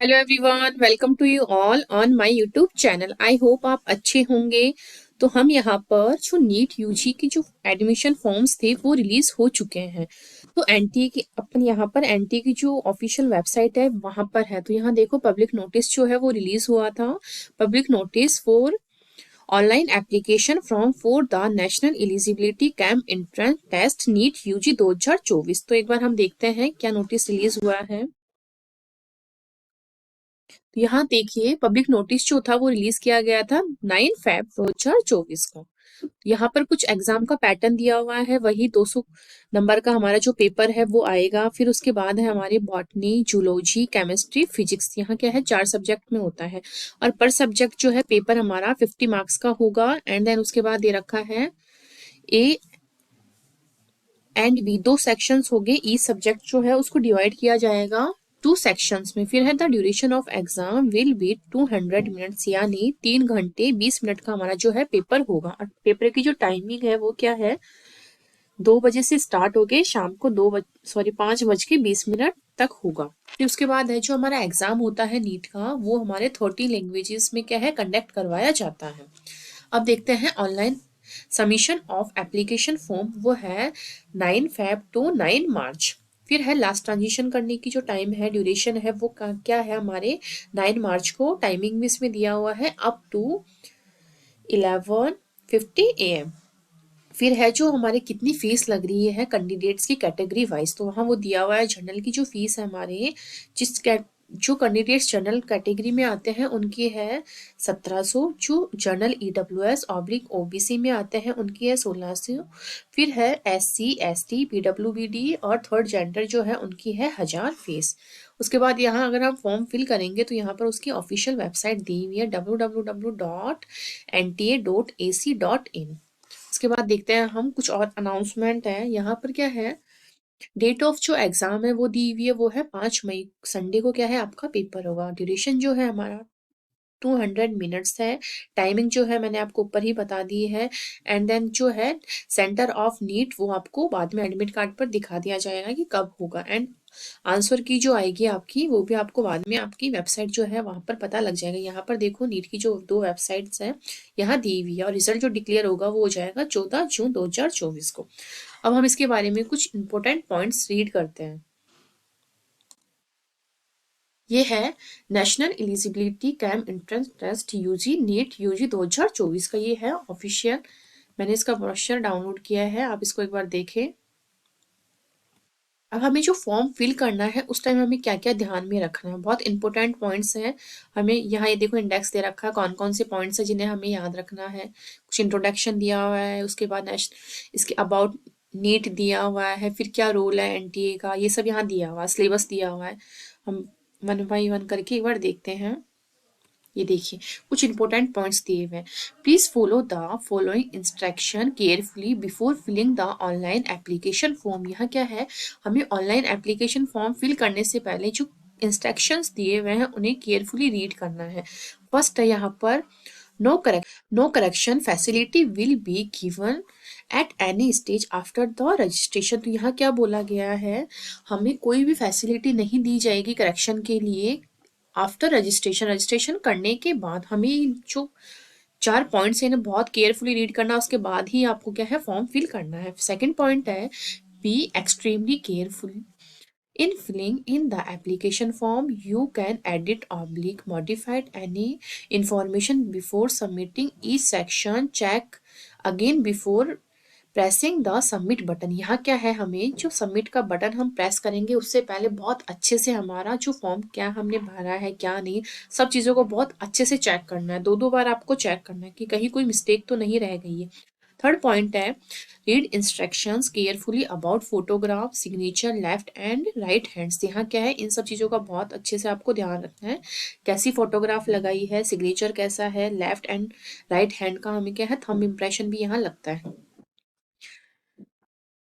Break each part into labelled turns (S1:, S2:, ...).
S1: Hello everyone, welcome to you all on my YouTube channel. I hope आप अच्छे होंगे। तो हम यहाँ पर जो नीट यूजी की जो एडमिशन फॉर्म्स थे वो रिलीज हो चुके हैं। तो एनटीए की अपन यहाँ पर एनटीए की जो ऑफिशियल वेबसाइट है वहां पर है। तो यहाँ देखो पब्लिक नोटिस जो है वो रिलीज हुआ था। Public notice for online application form for the national eligibility cum entrance test NEET UG 2024। तो एक बार हम देखते हैं क्या नोटिस रिलीज हुआ है। तो यहाँ देखिए पब्लिक नोटिस जो था वो रिलीज किया गया था 9 फेब 2024 को। यहाँ पर कुछ एग्जाम का पैटर्न दिया हुआ है, वही 200 नंबर का हमारा जो पेपर है वो आएगा। फिर उसके बाद है हमारे बॉटनी, जूलॉजी, केमिस्ट्री, फिजिक्स। यहाँ क्या है 4 सब्जेक्ट में होता है और पर सब्जेक्ट जो है पेपर हमारा 50 मार्क्स का होगा। एंड देन उसके बाद दे रखा है ए एंड बी, 2 सेक्शंस हो गए। ई सब्जेक्ट जो है उसको डिवाइड किया जाएगा 2 सेक्शंस में। फिर है the duration of exam will be 200 minutes, यानी 3 घंटे 20 मिनट का हमारा जो है पेपर होगा। और पेपर की जो टाइमिंग है वो क्या है, 2 बजे से स्टार्ट हो गए, शाम को 5:20 तक होगा। फिर उसके बाद है जो हमारा एग्जाम होता है नीट का, वो हमारे 30 लैंग्वेजेस में क्या है कंडक्ट करवाया जाता है। अब देखते हैं online submission of application form, वो है 9 फेब टू 9 मार्च। फिर है लास्ट ट्रांजिशन करने की जो टाइम है, ड्यूरेशन है वो क्या है हमारे 9 मार्च को। टाइमिंग भी इसमें दिया हुआ है अप टू 11:50 AM। फिर है जो हमारे कितनी फीस लग रही है कैंडिडेट्स की कैटेगरी वाइज, तो वहाँ वो दिया हुआ है। जनरल की जो फीस है हमारे जो कैंडिडेट्स जनरल कैटेगरी में आते हैं उनकी है 1700। जो जनरल ईडब्ल्यूएस ऑब्लिक ओबीसी में आते हैं उनकी है 1600। फिर है एससी एसटी पीडब्ल्यूबीडी और थर्ड जेंडर जो है उनकी है 1000 फीस। उसके बाद यहाँ अगर हम फॉर्म फिल करेंगे तो यहाँ पर उसकी ऑफिशियल वेबसाइट दी हुई है www.nta.ac.in। उसके बाद देखते हैं हम कुछ और अनाउंसमेंट है। यहाँ पर क्या है, डेट ऑफ जो एग्जाम है वो दी हुई है, वो है 5 मई, संडे को क्या है आपका पेपर होगा। ड्यूरेशन जो है हमारा 200 मिनट्स है। टाइमिंग जो है मैंने आपको ऊपर ही बता दी है। एंड देन जो है सेंटर ऑफ नीट वो आपको बाद में एडमिट कार्ड पर दिखा दिया जाएगा कि कब होगा। एंड आंसर की जो आएगी आपकी वो भी आपको बाद में आपकी वेबसाइट जो है वहां पर पता लग जाएगा। यहाँ पर देखो नीट की जो 2 वेबसाइट्स हैं यहाँ दी हुई है और रिजल्ट जो डिक्लेयर होगा वो हो जाएगा 14 जून 2024 को। अब हम इसके बारे में कुछ इंपॉर्टेंट पॉइंट्स रीड करते हैं। ये है national eligibility cum entrance test UG NEET UG 2024 का, ये है ऑफिशियल। मैंने इसका ब्रोशर डाउनलोड किया है, आप इसको एक बार देखें। अब हमें जो फॉर्म फिल करना है उस टाइम हमें क्या क्या ध्यान में रखना है, बहुत इंपॉर्टेंट पॉइंट्स हैं। हमें यहाँ ये देखो इंडेक्स दे रखा है कौन कौन से पॉइंट्स हैं जिन्हें हमें याद रखना है। कुछ इंट्रोडक्शन दिया हुआ है, उसके बाद इसके अबाउट नीट दिया हुआ है, फिर क्या रोल है एनटीए का, ये सब यहाँ दिया हुआ है। सिलेबस दिया हुआ है। हम वन बाई वन करके एक बार देखते हैं। ये देखिए कुछ इंपॉर्टेंट पॉइंट्स दिए हुए हैं। Please follow the following instruction carefully before filling the online application form. यहाँ क्या है, हमें ऑनलाइन एप्लीकेशन फॉर्म फिल करने से पहले जो इंस्ट्रक्शंस दिए हुए हैं उन्हें केयरफुली रीड करना है। फर्स्ट है यहाँ पर no correction facility will be given at any stage after the registration. तो यहाँ क्या बोला गया है, हमें कोई भी फैसिलिटी नहीं दी जाएगी करेक्शन के लिए आफ्टर रजिस्ट्रेशन। रजिस्ट्रेशन करने के बाद हमें जो 4 पॉइंट्स है इन्हें बहुत केयरफुली रीड करना, उसके बाद ही आपको क्या है फॉर्म फिल करना है। सेकंड पॉइंट है be extremely careful in filling in the application form. You can edit oblique modified any information before submitting each section. Check again before pressing the submit button. यहाँ क्या है, हमें जो submit का button हम press करेंगे उससे पहले बहुत अच्छे से हमारा जो फॉर्म क्या हमने भरा है क्या नहीं, सब चीज़ों को बहुत अच्छे से चेक करना है। 2 बार आपको चेक करना है कि कहीं कोई मिस्टेक तो नहीं रह गई है। थर्ड पॉइंट है read instructions carefully about photograph signature left and right hands. यहाँ क्या है, इन सब चीज़ों का बहुत अच्छे से आपको ध्यान रखना है। कैसी फोटोग्राफ लगाई है, सिग्नेचर कैसा है, लेफ्ट एंड राइट हैंड का हमें क्या है थंब इम्प्रेशन भी यहाँ लगता है।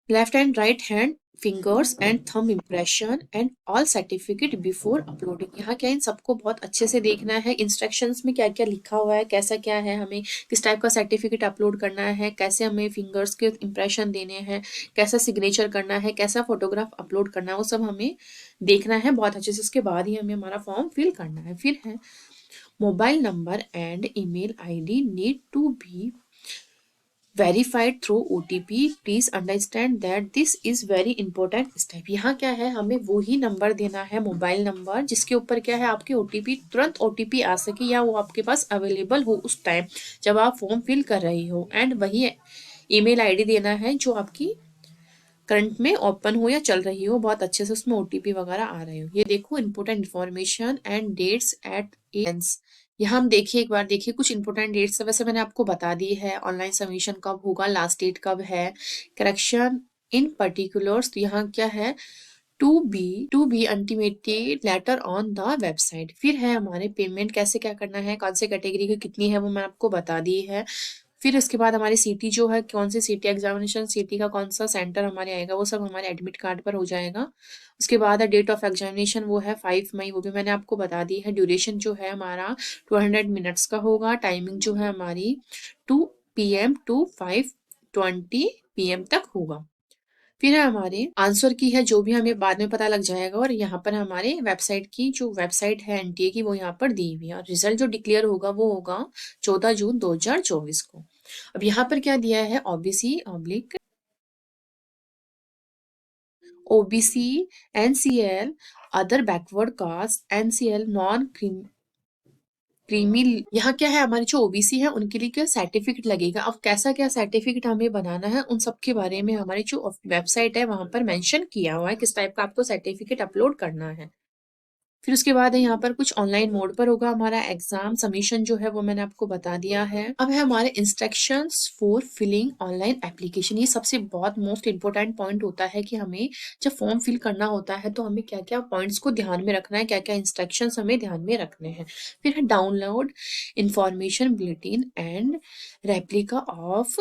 S1: Left and right hand fingers and thumb impression and all certificate before uploading. यहाँ क्या इन सबको बहुत अच्छे से देखना है, इंस्ट्रक्शंस में क्या क्या लिखा हुआ है, कैसा क्या है, हमें किस टाइप का सर्टिफिकेट अपलोड करना है, कैसे हमें फिंगर्स के इम्प्रेशन देने हैं, कैसा सिग्नेचर करना है, कैसा फोटोग्राफ अपलोड करना है, वो सब हमें देखना है बहुत अच्छे से। उसके बाद ही हमें हमारा फॉर्म फिल करना है। फिर है mobile number and email ID need to be verified through OTP. Please understand that this is very important step. यहाँ क्या है, हमें वो ही नंबर देना है, मोबाइल नंबर, जिसके ऊपर क्या है आपकी OTP, तुरंत OTP आ सके या वो आपके पास अवेलेबल हो उस टाइम जब आप फॉर्म फिल कर रही हो। एंड वही ईमेल आईडी देना है जो आपकी करंट में ओपन हो या चल रही हो, बहुत अच्छे से उसमें OTP वगैरह आ रहे हो। ये देखो important information and dates at एंस। यहाँ हम देखिए, एक बार देखिए कुछ इंपॉर्टेंट डेट्स। वैसे मैंने आपको बता दी है ऑनलाइन सबमिशन कब होगा, लास्ट डेट कब है, करेक्शन इन पर्टिकुलर्स। तो यहाँ क्या है, to be intimated later on the website. फिर है हमारे पेमेंट कैसे क्या करना है, कौन से कैटेगरी की कितनी है वो मैं आपको बता दी है। फिर उसके बाद हमारी सीटी जो है, कौन सी सीटी एग्जामिनेशन, सीटी का कौन सा सेंटर हमारे आएगा, वो सब हमारे एडमिट कार्ड पर हो जाएगा। उसके बाद डेट ऑफ एग्जामिनेशन वो है 5 मई, वो भी मैंने आपको बता दी है। ड्यूरेशन जो है हमारा 200 मिनट्स का होगा। टाइमिंग जो है हमारी 2 PM टू 5:20 PM तक होगा। फिर है हमारे आंसर की है, जो भी हमें बाद में पता लग जाएगा। और यहाँ पर हमारे वेबसाइट की, जो वेबसाइट है एनटीए की, वो यहाँ पर दी हुई है। और रिजल्ट जो डिक्लेयर होगा वो होगा 14 जून 2024 को। अब यहाँ पर क्या दिया है, OBC, NCL, other backward caste, NCL non creamy. यहाँ क्या है, हमारी जो ओबीसी है उनके लिए क्या सर्टिफिकेट लगेगा। अब कैसा क्या सर्टिफिकेट हमें बनाना है, उन सब के बारे में हमारी जो वेबसाइट है वहां पर मेंशन किया हुआ है, किस टाइप का आपको सर्टिफिकेट अपलोड करना है। फिर उसके बाद है यहाँ पर कुछ ऑनलाइन मोड पर होगा हमारा एग्जाम सबमिशन जो है, वो मैंने आपको बता दिया है। अब है हमारे instructions for filling online application. ये सबसे बहुत मोस्ट इंपोर्टेंट पॉइंट होता है कि हमें जब फॉर्म फिल करना होता है तो हमें क्या क्या पॉइंट्स को ध्यान में रखना है, क्या क्या इंस्ट्रक्शंस हमें ध्यान में रखने हैं। फिर है download information bulletin and replica of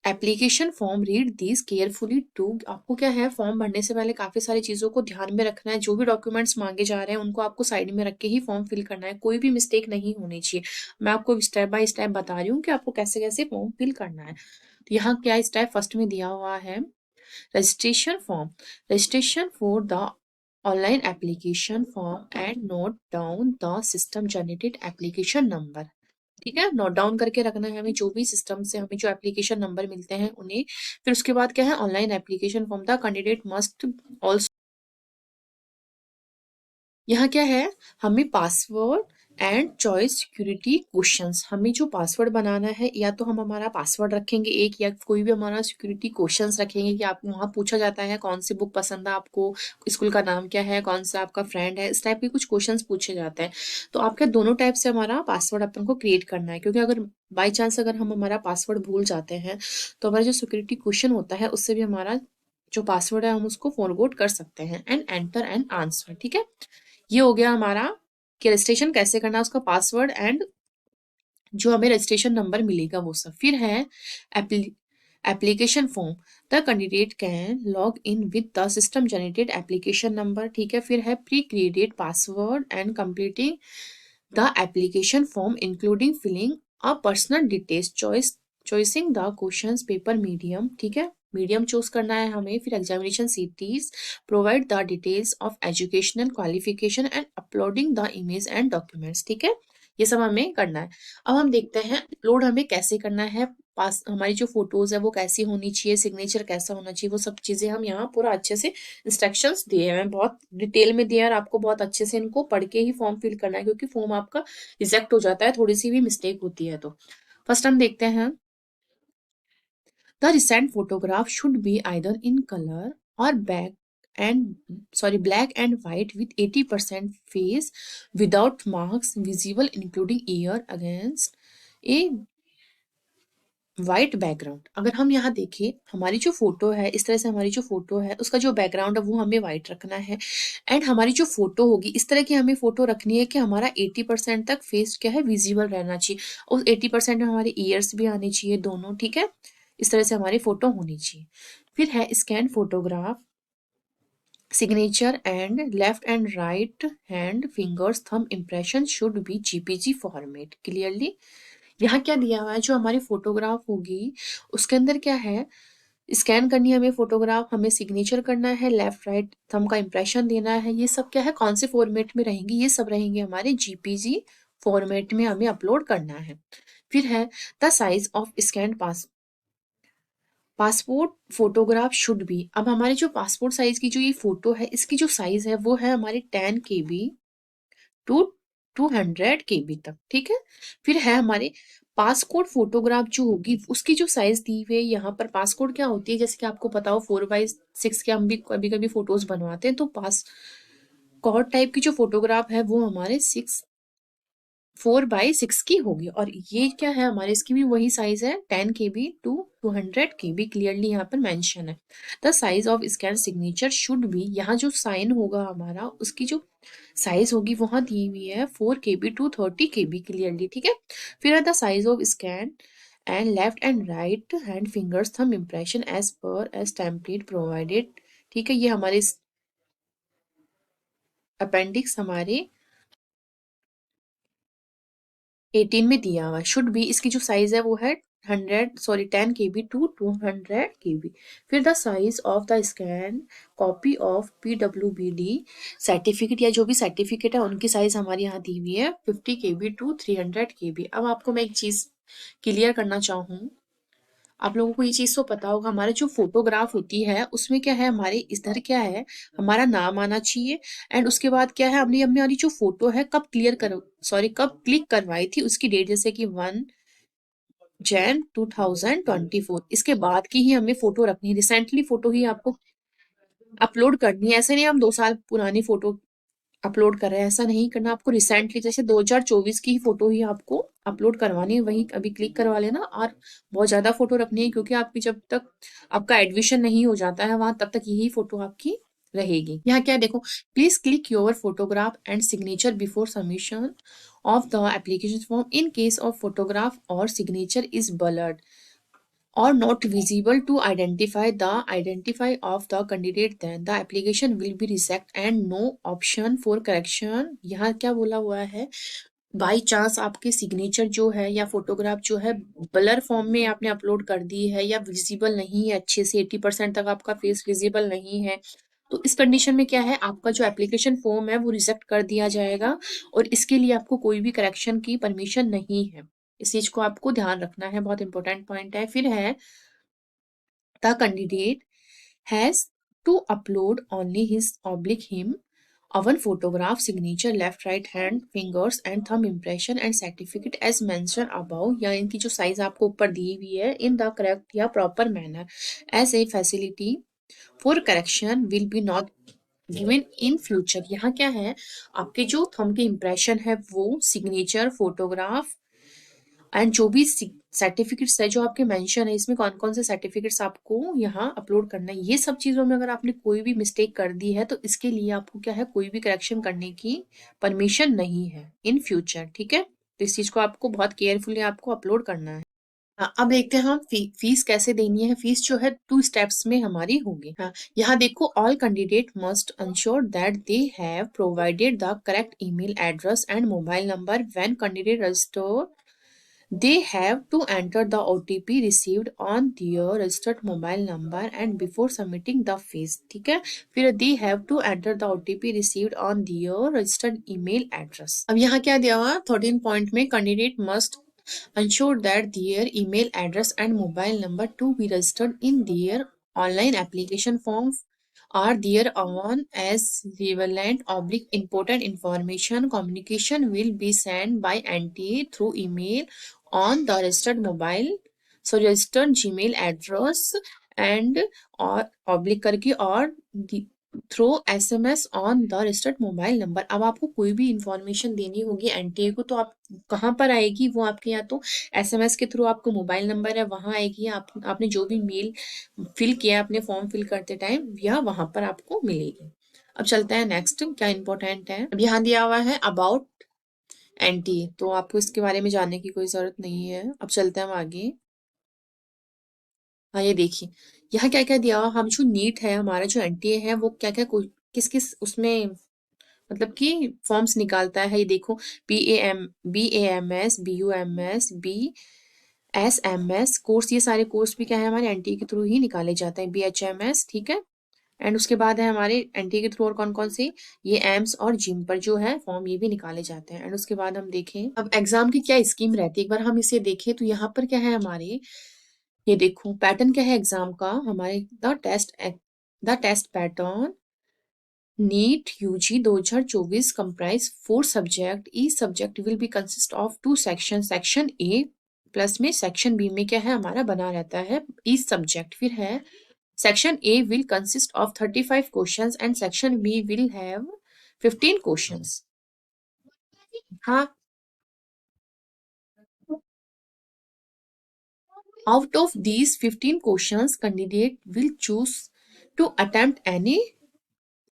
S1: application form, read this carefully too. आपको क्या है, फॉर्म भरने से पहले काफी सारी चीजों को ध्यान में रखना है। जो भी डॉक्यूमेंट्स मांगे जा रहे हैं उनको आपको साइड में रख के ही फॉर्म फिल करना है, कोई भी मिस्टेक नहीं होनी चाहिए। मैं आपको स्टेप बाय स्टेप बता रही हूँ कि आपको कैसे कैसे फॉर्म फिल करना है। तो यहाँ क्या स्टेप फर्स्ट में दिया हुआ है, registration form, registration for the online application form and note down the system generated application number. ठीक है, नोट डाउन करके रखना है हमें, जो भी सिस्टम से हमें जो एप्लीकेशन नंबर मिलते हैं उन्हें। फिर उसके बाद क्या है, online application form the candidate must also. यहाँ क्या है, हमें password and choice security questions, हमें जो पासवर्ड बनाना है, या तो हम हमारा पासवर्ड रखेंगे एक, या कोई भी हमारा सिक्योरिटी क्वेश्चंस रखेंगे कि आप, वहाँ पूछा जाता है कौन सी बुक पसंद है आपको, स्कूल का नाम क्या है, कौन सा आपका फ्रेंड है, इस टाइप के कुछ क्वेश्चंस पूछे जाते हैं। तो आपके दोनों टाइप से हमारा पासवर्ड अपन को क्रिएट करना है, क्योंकि अगर बाई चांस अगर हम हमारा पासवर्ड भूल जाते हैं तो हमारा जो सिक्योरिटी क्वेश्चन होता है उससे भी हमारा जो पासवर्ड है हम उसको फॉरगोट कर सकते हैं। एंड एंटर एंड आंसर, ठीक है। ये हो गया हमारा कि रजिस्ट्रेशन कैसे करना है, उसका पासवर्ड एंड जो हमें रजिस्ट्रेशन नंबर मिलेगा वो सब। फिर है application form, the candidate can log in with the system generated application number, ठीक है। फिर है pre created password and completing the application form including filling a personal details, choosing the questions paper medium, ठीक है, medium choose करना है हमें। फिर examination cities, provide the details of educational qualification and uploading the image and documents, ठीक है। ये सब हमें करना है। अब हम देखते हैं अपलोड हमें कैसे करना है, पास हमारी जो फोटोज है वो कैसी होनी चाहिए, सिग्नेचर कैसा होना चाहिए, वो सब चीजें हम यहाँ पूरा अच्छे से इंस्ट्रक्शंस दिए हैं, बहुत डिटेल में दिया है। और आपको बहुत अच्छे से इनको पढ़ के ही फॉर्म फिल करना है, क्योंकि फॉर्म आपका रिजेक्ट हो जाता है थोड़ी सी भी मिस्टेक होती है तो। फर्स्ट हम देखते हैं, the recent photograph should be either in colour और black and white with 80% face without marks visible including ear against a white background. अगर हम यहाँ देखें, हमारी जो फोटो है, इस तरह से हमारी जो फोटो है उसका जो बैकग्राउंड है वो हमें व्हाइट रखना है। एंड हमारी जो फोटो होगी, इस तरह की हमें फोटो रखनी है कि हमारा 80% तक फेस क्या है, विजिबल रहना चाहिए। उस 80% में हमारे ईयर्स भी आने चाहिए दोनों, ठीक है। इस तरह से हमारी फोटो होनी चाहिए। फिर है scan photograph signature and left and right hand fingers thumb impression should be GPG format clearly. यहाँ क्या दिया हुआ है, जो हमारी फोटोग्राफ होगी उसके अंदर क्या है, स्कैन करनी है हमें फोटोग्राफ, हमें सिग्नेचर करना है, लेफ्ट राइट थंब का इंप्रेशन देना है, ये सब क्या है कौन से फॉर्मेट में रहेंगे, ये सब रहेंगे हमारे जीपीजी फॉर्मेट में हमें अपलोड करना है। फिर है the size of scan passport photograph should be. अब हमारे जो पासपोर्ट साइज की जो ये फोटो है इसकी जो साइज है वो है हमारी 10 KB टू 200 KB तक, ठीक है। फिर है हमारे पासपोर्ट फोटोग्राफ जो होगी उसकी जो साइज दी हुई है यहाँ पर, पासपोर्ट क्या होती है जैसे कि आपको पता हो 4x6 के हम भी कभी कभी फोटोज बनवाते हैं, तो पास कॉर्ड टाइप की जो फोटोग्राफ है वो हमारे 4x6 की होगी। और ये क्या है हमारे, इसकी भी वही साइज है 10 KB टू 200 KB, क्लियरली यहाँ पर मेंशन है। The size of scan signature should be, यहाँ जो साइन होगा हमारा उसकी जो साइज होगी वहां दी हुई है 4 KB टू 30 KB, क्लियरली, ठीक है। फिर है the size of scan and left and right hand fingers thumb impression as per as template provided, ठीक है। ये हमारे अपेंडिक्स हमारे 18 में दिया हुआ है। शुड बी, इसकी जो साइज है वो है 10 KB टू 200 KB। फिर the size of the scan copy of PWBD certificate या जो भी सर्टिफिकेट है उनकी साइज हमारी यहाँ दी हुई है 50 KB टू 300 KB। अब आपको मैं एक चीज क्लियर करना चाहूँ, आप लोगों को ये चीज तो पता होगा हमारे जो फोटोग्राफ होती है उसमें क्या है, हमारे इधर क्या है हमारा नाम आना चाहिए, एंड उसके बाद क्या है हमने हमारी जो फोटो है कब कब क्लिक करवाई थी उसकी डेट, जैसे कि 1 Jan 2024, इसके बाद की ही हमें फोटो रखनी है, रिसेंटली फोटो ही आपको अपलोड करनी है। ऐसे नहीं हम 2 साल पुरानी फोटो अपलोड कर रहे हैं, ऐसा नहीं करना आपको, रिसेंटली जैसे 2024 की ही फोटो ही आपको अपलोड करवानी है, वही अभी क्लिक करवा लेना। और बहुत ज्यादा फोटो रखनी है क्योंकि आपकी जब तक आपका एडमिशन नहीं हो जाता है वहां तब तक यही फोटो आपकी रहेगी। यहाँ क्या है देखो, please click your photograph and signature before submission of the application form in case of photograph और signature is blurred or not visible to identify of the candidate, then the application will be rejected and no option for correction। यहाँ क्या बोला हुआ है, by chance आपके signature जो है या फोटोग्राफ जो है ब्लर फॉर्म में आपने अपलोड कर दी है या विजिबल नहीं है अच्छे से, 80% तक आपका फेस विजिबल नहीं है, तो इस कंडीशन में क्या है आपका जो एप्लीकेशन फॉर्म है वो रिजेक्ट कर दिया जाएगा और इसके लिए आपको कोई भी करेक्शन की परमिशन नहीं है। इस चीज को आपको ध्यान रखना है, बहुत इंपॉर्टेंट पॉइंट है। फिर है the candidate has to upload only his oblique him one photograph signature left right hand fingers and thumb impression and certificate as mentioned above, या इनकी जो साइज आपको ऊपर दी हुई है in the correct या proper manner as a facility for correction will be not given in future। यहाँ क्या है आपके जो थंब के इम्प्रेशन है वो सिग्नेचर फोटोग्राफ एंड जो भी सर्टिफिकेट्स है जो आपके मेंशन है इसमें कौन कौन से सर्टिफिकेट्स आपको यहाँ अपलोड करना है, ये सब चीजों में अगर आपने कोई भी मिस्टेक कर दी है तो इसके लिए आपको क्या है कोई भी करेक्शन करने की परमिशन नहीं है इन फ्यूचर, ठीक है। तो इस चीज को आपको बहुत केयरफुली आपको अपलोड करना है। हाँ, अब देखते हैं हम फीस कैसे देनी है। फीस जो है 2 स्टेप्स में हमारी होगी। हाँ, यहाँ देखो, all candidate must ensure that they have provided the correct email address and mobile number when candidate register. They have to enter the OTP received on their registered mobile number and before submitting the fees, ठीक है। फिर they have to enter the OTP received on their registered email address। अब यहाँ क्या दिया हुआ 13 point में, candidate must ensure that their email address and mobile number to be registered in their online application form are there on as relevant oblique important information communication will be sent by NTA through email on the registered registered Gmail address and और oblique करके और through SMS on the registered mobile number. अब आपको कोई भी information देनी होगी NTA को तो आप कहाँ पर आएगी, वो आपके या तो SMS के थ्रू आपको मोबाइल नंबर है वहां आएगी, आपने जो भी मेल फिल किया अपने फॉर्म फिल करते टाइम या वहां पर आपको मिलेगी। अब चलते हैं नेक्स्ट, क्या इंपॉर्टेंट है। अब यहाँ दिया हुआ है अबाउट एनटीए, तो आपको इसके बारे में जानने की कोई जरूरत नहीं है। अब चलते हैं हम आगे। हाँ ये देखिए, यहाँ क्या क्या दिया हुआ, हम जो नीट है हमारा जो एनटीए है वो क्या क्या किस किस उसमें मतलब कि फॉर्म्स निकालता है, ये देखो। BAMS, BUMS कोर्स, ये सारे कोर्स भी क्या है हमारे एनटीए के थ्रू ही निकाले जाते हैं। BHMS, ठीक है। एंड उसके बाद है हमारे एनटीए के थ्रू और कौन कौन सी, ये एम्स और जिम पर जो है फॉर्म ये भी निकाले जाते हैं। एंड उसके बाद हम देखें अब एग्जाम की क्या स्कीम रहती है, एक बार हम इसे देखें तो यहाँ पर क्या है हमारे, ये देखो पैटर्न क्या है एग्जाम का हमारे, the test pattern NEET UG 2024 comprise 4 subject, each subject will be consist of 2 section, section A plus में सेक्शन बी में क्या है हमारा बना रहता है ईच सब्जेक्ट। फिर है section A will consist of 35 questions and section B will have 15 questions. हाँ, out of these 15 questions candidate will choose to attempt any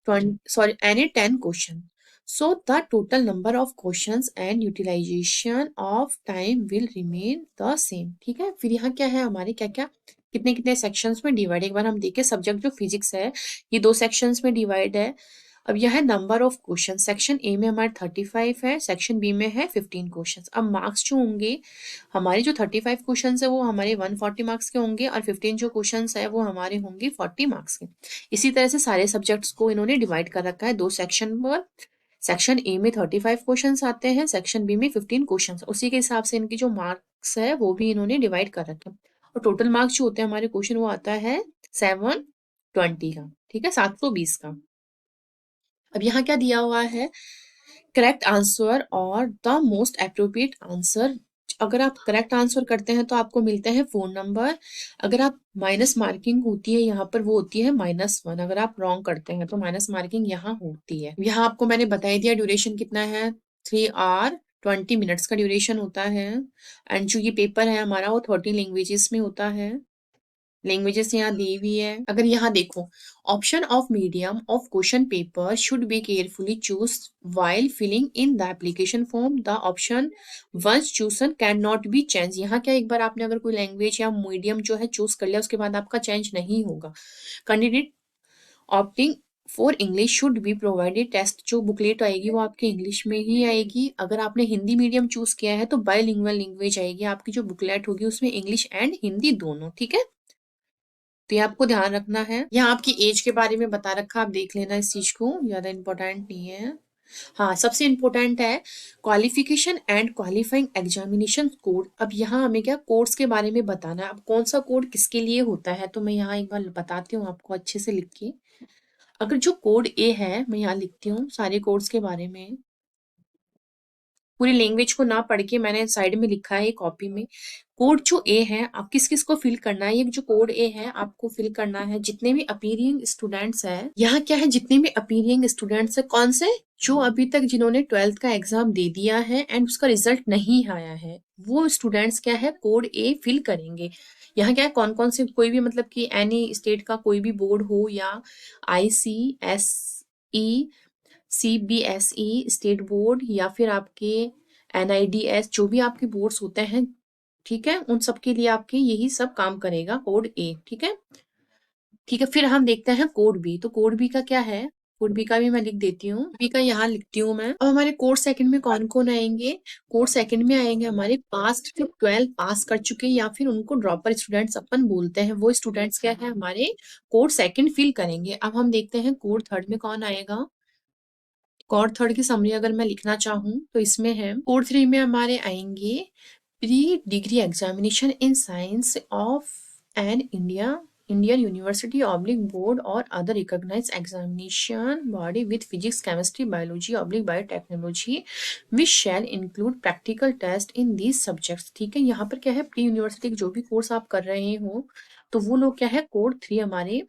S1: 10 question. So the total number of questions and utilization of time will remain the same। ठीक है, फिर यहाँ क्या है हमारे क्या क्या कितने कितने सेक्शंस में डिवाइड, एक बार हम देखें। सब्जेक्ट जो फिजिक्स है ये 2 सेक्शंस में डिवाइड है। अब यह है number of question, section A में हमारे 35 है, सेक्शन बी में है 15 क्वेश्चन। अब मार्क्स जो होंगे हमारे, जो 35 क्वेश्चन है वो हमारे 140 मार्क्स के होंगे और 15 जो क्वेश्चन है वो हमारे होंगे 40 मार्क्स के। इसी तरह से सारे सब्जेक्ट्स को इन्होंने डिवाइड कर रखा है 2 सेक्शन पर। सेक्शन ए में 35 क्वेश्चंस आते हैं, सेक्शन बी में 15 क्वेश्चंस, उसी के हिसाब से इनकी जो मार्क्स है वो भी इन्होंने डिवाइड कर रखे हैं। और टोटल मार्क्स जो होते हैं हमारे क्वेश्चन वो आता है 720 का, ठीक है, 720 का। अब यहाँ क्या दिया हुआ है, करेक्ट आंसर और द मोस्ट अप्रोप्रिएट आंसर। अगर आप करेक्ट आंसर करते हैं तो आपको मिलते हैं फोन नंबर। अगर आप माइनस मार्किंग होती है यहाँ पर वो होती है -1। अगर आप रॉन्ग करते हैं तो माइनस मार्किंग यहाँ होती है। यहाँ आपको मैंने बता ही दिया ड्यूरेशन कितना है, 3 hour 20 minutes का ड्यूरेशन होता है। एंड जो ये पेपर है हमारा वो 30 लैंग्वेजेस में होता है। लैंग्वेजेस यहाँ दी हुई है। अगर यहाँ देखो, option of medium of question paper should be carefully choose while filling in the application form, the option once chosen can not be change. यहाँ क्या, एक बार आपने अगर कोई लैंग्वेज या मीडियम जो है चूज कर लिया उसके बाद आपका चेंज नहीं होगा। Candidate opting for English should be provided, test जो बुकलेट आएगी वो आपके इंग्लिश में ही आएगी। अगर आपने हिंदी मीडियम चूज किया है तो बायलिंगुअल लैंग्वेज आएगी आपकी, जो बुकलेट होगी उसमें इंग्लिश एंड हिंदी दोनों, ठीक है। तो ये आपको ध्यान रखना है। यहाँ आपकी एज के बारे में बता रखा, आप देख लेना इस चीज को, ज्यादा इंपॉर्टेंट नहीं है। हाँ, सबसे इंपॉर्टेंट है qualification and qualifying examination code. अब यहाँ हमें क्या कोड्स के बारे में बताना है, अब कौन सा कोड किसके लिए होता है तो मैं यहाँ एक बार बताती हूँ आपको अच्छे से लिख के। अगर जो कोड ए है, मैं यहाँ लिखती हूँ सारे कोड्स के बारे में, पूरी लैंग्वेज को ना पढ़ के मैंने साइड में लिखा है कॉपी में। कोड जो ए है आप किस किस को फिल करना है, ये जो कोड ए है आपको फिल करना है जितने भी अपीयरिंग स्टूडेंट्स हैं। यहाँ क्या है, जितने भी अपीयरिंग स्टूडेंट्स है, कौन से, जो अभी तक जिन्होंने 12th का एग्जाम दे दिया है एंड उसका रिजल्ट नहीं आया है, वो स्टूडेंट्स क्या है कोड ए फिल करेंगे। यहाँ क्या है, कौन कौन से, कोई भी मतलब कि एनी स्टेट का कोई भी बोर्ड हो या ICSE, CBSE स्टेट बोर्ड या फिर आपके NIDS, जो भी आपके बोर्ड्स होते हैं, ठीक है, उन सब के लिए आपके यही सब काम करेगा कोड ए, ठीक है। ठीक है, फिर हम देखते हैं कोड बी। तो कोड बी का क्या है, कोड बी का भी मैं लिख देती हूँ, बी का यहाँ लिखती हूँ मैं। अब हमारे कोड सेकंड में कौन कौन आएंगे, कोड सेकंड में आएंगे हमारे पास्ट जो 12 पास कर चुके या फिर उनको ड्रॉपर स्टूडेंट्स अपन बोलते हैं, वो स्टूडेंट्स क्या है हमारे कोड सेकंड फिल करेंगे। अब हम देखते हैं कोड थर्ड में कौन आएगा। कोड थर्ड की समरी अगर मैं लिखना चाहूँ तो इसमें है, कोड थ्री में हमारे आएंगे pre degree examination in science of an Indian university oblique board और other recognise examination body with physics chemistry biology oblique biotechnology which shall include practical test in these subjects. ठीक है, यहाँ पर क्या है, प्री यूनिवर्सिटी जो भी course आप कर रहे हो तो वो लोग क्या है कोड थ्री हमारे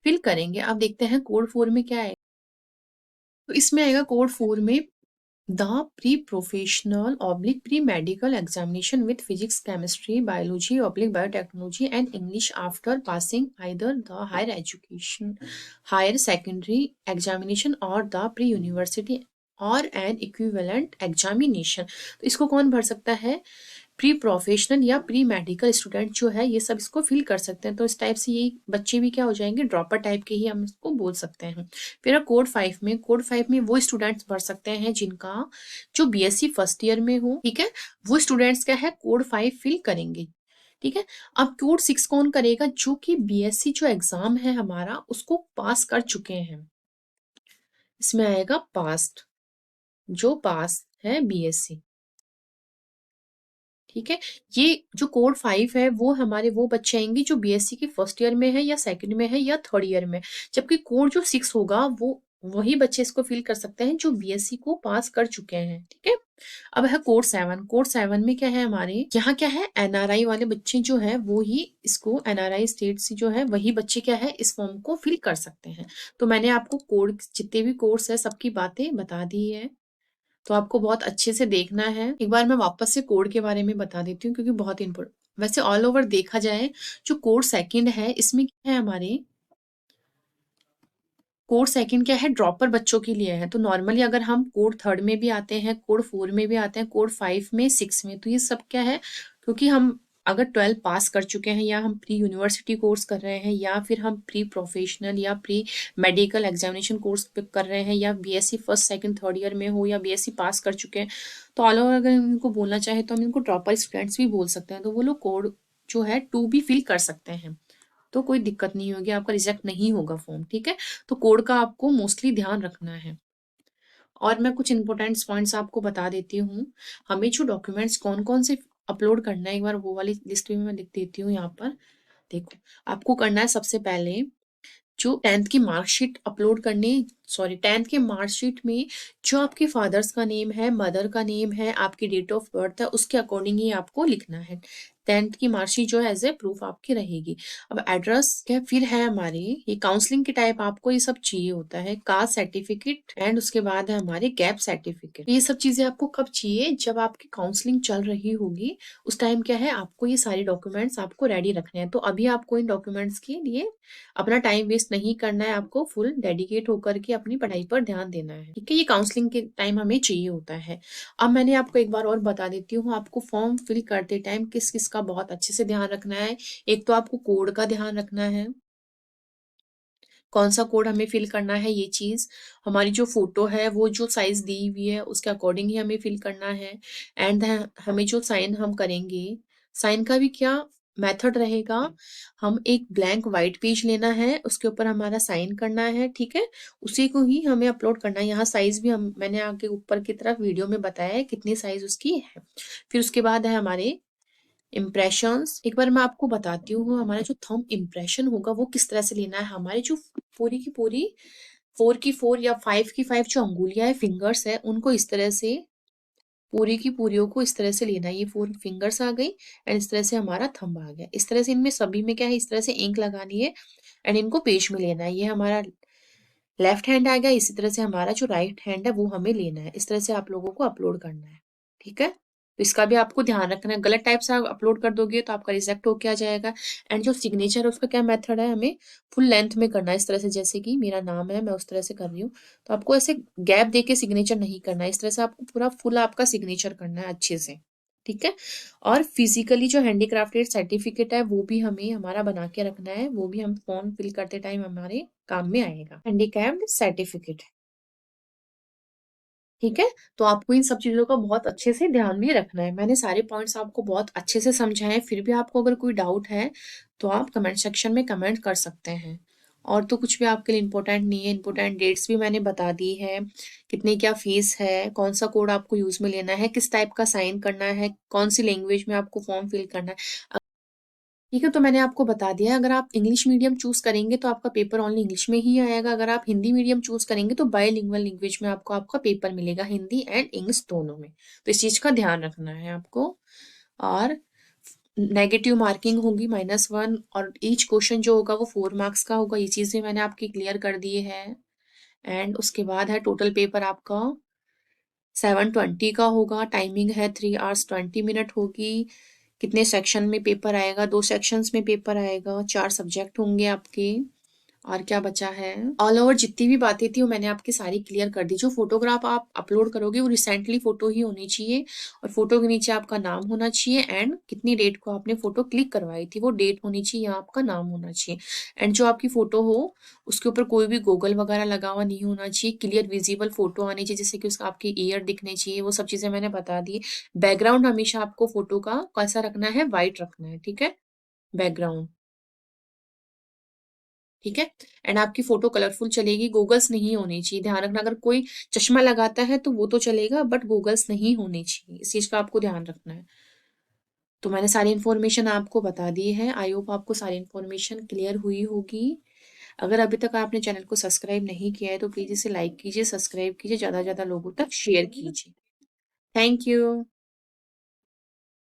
S1: फिल करेंगे। अब देखते हैं कोड फोर में क्या है। तो इसमें आएगा कोड फोर में the pre professional oblique pre medical examination with physics chemistry biology oblique biotechnology and English after passing either the higher education higher secondary examination और द प्री यूनिवर्सिटी और an equivalent examination. तो इसको कौन भर सकता है, pre professional या pre medical student जो है ये सब इसको फिल कर सकते हैं। तो इस टाइप से ये बच्चे भी क्या हो जाएंगे, ड्रॉपर टाइप के ही हम इसको बोल सकते हैं। फिर कोड 5 में वो स्टूडेंट्स भर सकते हैं जिनका जो बीएससी फर्स्ट ईयर में हो, ठीक है, वो स्टूडेंट्स क्या है कोड 5 फिल करेंगे। ठीक है, अब कोड 6 कौन करेगा, जो कि बीएससी जो एग्जाम है हमारा उसको पास कर चुके हैं। इसमें आएगा पास्ट, जो पास है बीएससी। ठीक है, ये जो कोड 5 है वो हमारे वो बच्चे आएंगे जो बीएससी के फर्स्ट ईयर में है या सेकंड में है या थर्ड ईयर में। जबकि कोड 6 होगा वो वही बच्चे इसको फिल कर सकते हैं जो बीएससी को पास कर चुके हैं। ठीक है, अब है कोड 7 में क्या है हमारे यहाँ, क्या है एनआरआई वाले बच्चे जो है वो ही इसको, एनआरआई स्टेट से जो है वही बच्चे क्या है इस फॉर्म को फिल कर सकते हैं। तो मैंने आपको कोड जितने भी कोर्स है सबकी बातें बता दी है, तो आपको बहुत अच्छे से देखना है। एक बार मैं वापस से कोड के बारे में बता देती हूँ क्योंकि बहुत इंपॉर्टेंट, वैसे ऑल ओवर देखा जाए जो कोड 2 है इसमें क्या है हमारे, कोड 2 क्या है ड्रॉपर बच्चों के लिए है। तो नॉर्मली अगर हम कोड 3 में भी आते हैं, कोड 4 में भी आते हैं, कोड 5 में, 6 में, तो ये सब क्या है, क्योंकि हम अगर 12 पास कर चुके हैं या हम प्री यूनिवर्सिटी कोर्स कर रहे हैं या फिर हम प्री प्रोफेशनल या प्री मेडिकल एग्जामिनेशन कोर्स कर रहे हैं या BSc first second third year में हो या बीएससी पास कर चुके हैं, तो ऑल ओवर अगर इनको बोलना चाहे तो हम इनको ड्रॉपर स्टूडेंट्स भी बोल सकते हैं। तो वो लोग कोड जो है 2 भी फिल कर सकते हैं, तो कोई दिक्कत नहीं होगी, आपका रिजेक्ट नहीं होगा फॉर्म। ठीक है, तो कोड का आपको मोस्टली ध्यान रखना है। और मैं कुछ इंपॉर्टेंट पॉइंट्स आपको बता देती हूँ। हमें जो डॉक्यूमेंट्स कौन कौन से अपलोड करना है, एक बार वो वाली लिस्ट भी मैं लिख देती हूँ यहाँ पर। देखो, आपको करना है सबसे पहले जो 10th की मार्कशीट अपलोड करनी, सॉरी 10th के मार्कशीट में जो आपके फादर्स का नेम है, मदर का नेम है, आपकी डेट ऑफ बर्थ है, उसके अकॉर्डिंग ही आपको लिखना है। 10th की मार्कशीट जो है एज ए प्रूफ आपकी रहेगी। अब एड्रेस क्या फिर है हमारी, ये काउंसलिंग के टाइप आपको ये सब चाहिए होता है, कास्ट सर्टिफिकेट एंड उसके बाद है हमारे गैप सर्टिफिकेट। ये सब चीजें आपको कब चाहिए, जब आपकी काउंसलिंग चल रही होगी उस टाइम क्या है आपको ये सारे डॉक्यूमेंट्स आपको रेडी रखने हैं। तो अभी आपको इन डॉक्यूमेंट्स के लिए अपना टाइम वेस्ट नहीं करना है, आपको फुल डेडिकेट होकर के अपनी पढ़ाई पर ध्यान देना है। ठीक है, ये काउंसलिंग के टाइम हमें चाहिए होता है। अब मैंने आपको एक बार और बता देती हूँ, आपको फॉर्म फिल करते टाइम किस किस का बहुत अच्छे से ध्यान रखना है। एक तो आपको कोड का ध्यान रखना है, कौन सा कोड हमें फिल करना है, ये चीज हमारी जो फोटो है वो जो साइज दी हुई है उसके अकॉर्डिंग ही हमें फिल करना है। एंड हमें जो साइन हम करेंगे, साइन का भी क्या मेथड रहेगा, हम एक ब्लैंक व्हाइट पेज लेना है, उसके ऊपर हमारा साइन करना है। ठीक है, उसी को ही हमें अपलोड करना है। यहाँ साइज भी हम मैंने आगे ऊपर की तरफ वीडियो में बताया है कितनी साइज उसकी है। फिर उसके बाद है हमारे इम्प्रेशंस। एक बार मैं आपको बताती हूँ हमारा जो थंब इम्प्रेशन होगा वो किस तरह से लेना है। हमारी जो पूरी की पूरी 4 की 4 या 5 की 5 जो अंगुलियां है, फिंगर्स है, उनको इस तरह से पूरी की पूरियों को इस तरह से लेना है। ये 4 फिंगर्स आ गई एंड इस तरह से हमारा थंब आ गया। इस तरह से इनमें सभी में क्या है, इस तरह से इंक लगानी है एंड इनको पेज में लेना है। ये हमारा लेफ्ट हैंड आ गया। इसी तरह से हमारा जो राइट हैंड है वो हमें लेना है। इस तरह से आप लोगों को अपलोड करना है। ठीक है, तो इसका भी आपको ध्यान रखना है, गलत टाइप से आप अपलोड कर दोगे तो आपका रिजेक्ट होके आ जाएगा। एंड जो सिग्नेचर है उसका क्या मेथड है, हमें फुल लेंथ में करना है। इस तरह से जैसे कि मेरा नाम है मैं उस तरह से कर रही हूँ, तो आपको ऐसे गैप देके सिग्नेचर नहीं करना है। इस तरह से आपको पूरा फुल आपका सिग्नेचर करना है अच्छे से। ठीक है, और फिजिकली जो हैंडीक्राफ्टेड सर्टिफिकेट है वो भी हमें हमारा बना के रखना है, वो भी हम फॉर्म फिल करते टाइम हमारे काम में आएगा, हैंडीक्राफ्ट सर्टिफिकेट। ठीक है, तो आपको इन सब चीजों का बहुत अच्छे से ध्यान भी रखना है। मैंने सारे पॉइंट्स आपको बहुत अच्छे से समझाए, फिर भी आपको अगर कोई डाउट है तो आप कमेंट सेक्शन में कमेंट कर सकते हैं। और तो कुछ भी आपके लिए इम्पोर्टेंट नहीं है, इम्पोर्टेंट डेट्स भी मैंने बता दी है, कितनी क्या फीस है, कौन सा कोड आपको यूज में लेना है, किस टाइप का साइन करना है, कौन सी लैंग्वेज में आपको फॉर्म फिल करना है। ठीक है, तो मैंने आपको बता दिया है, अगर आप इंग्लिश मीडियम चूज करेंगे तो आपका पेपर ओनली इंग्लिश में ही आएगा। अगर आप हिंदी मीडियम चूज करेंगे तो बायलिंगुअल लैंग्वेज में आपको आपका पेपर मिलेगा, हिंदी एंड इंग्लिश दोनों में। तो इस चीज का ध्यान रखना है आपको। और नेगेटिव मार्किंग होगी -1, और ईच क्वेश्चन जो होगा वो 4 मार्क्स का होगा। ये चीजें मैंने आपकी क्लियर कर दी है। एंड उसके बाद है टोटल पेपर आपका 7:20 का होगा, टाइमिंग है 3 hours 20 minute होगी। कितने सेक्शन में पेपर आएगा, 2 सेक्शंस में पेपर आएगा, 4 सब्जेक्ट होंगे आपके। और क्या बचा है? ऑल ओवर जितनी भी बातें थी वो मैंने आपकी सारी क्लियर कर दी। जो फोटोग्राफ आप अपलोड करोगे वो रिसेंटली फोटो ही होनी चाहिए, और फोटो के नीचे आपका नाम होना चाहिए, एंड कितनी डेट को आपने फोटो क्लिक करवाई थी वो डेट होनी चाहिए, यहाँ आपका नाम होना चाहिए। एंड जो आपकी फोटो हो उसके ऊपर कोई भी गूगल वगैरह लगा हुआ नहीं होना चाहिए, क्लियर विजिबल फोटो आनी चाहिए, जैसे कि उसका आपके ईयर दिखने चाहिए, वो सब चीजें मैंने बता दी। बैकग्राउंड हमेशा आपको फोटो का कैसा रखना है, वाइट रखना है, ठीक है, बैकग्राउंड। ठीक है। एंड आपकी फोटो कलरफुल चलेगी, गूगल्स नहीं होनी चाहिए, ध्यान रखना। अगर कोई चश्मा लगाता है तो वो तो चलेगा, बट गूगल्स नहीं होनी चाहिए, इस चीज का आपको ध्यान रखना है। तो मैंने सारी इन्फॉर्मेशन आपको बता दी है, आई होप आपको सारी इन्फॉर्मेशन क्लियर हुई होगी। अगर अभी तक आपने चैनल को सब्सक्राइब नहीं किया है तो प्लीज इसे लाइक कीजिए, सब्सक्राइब कीजिए, ज्यादा से ज्यादा लोगों तक शेयर कीजिए। Thank you.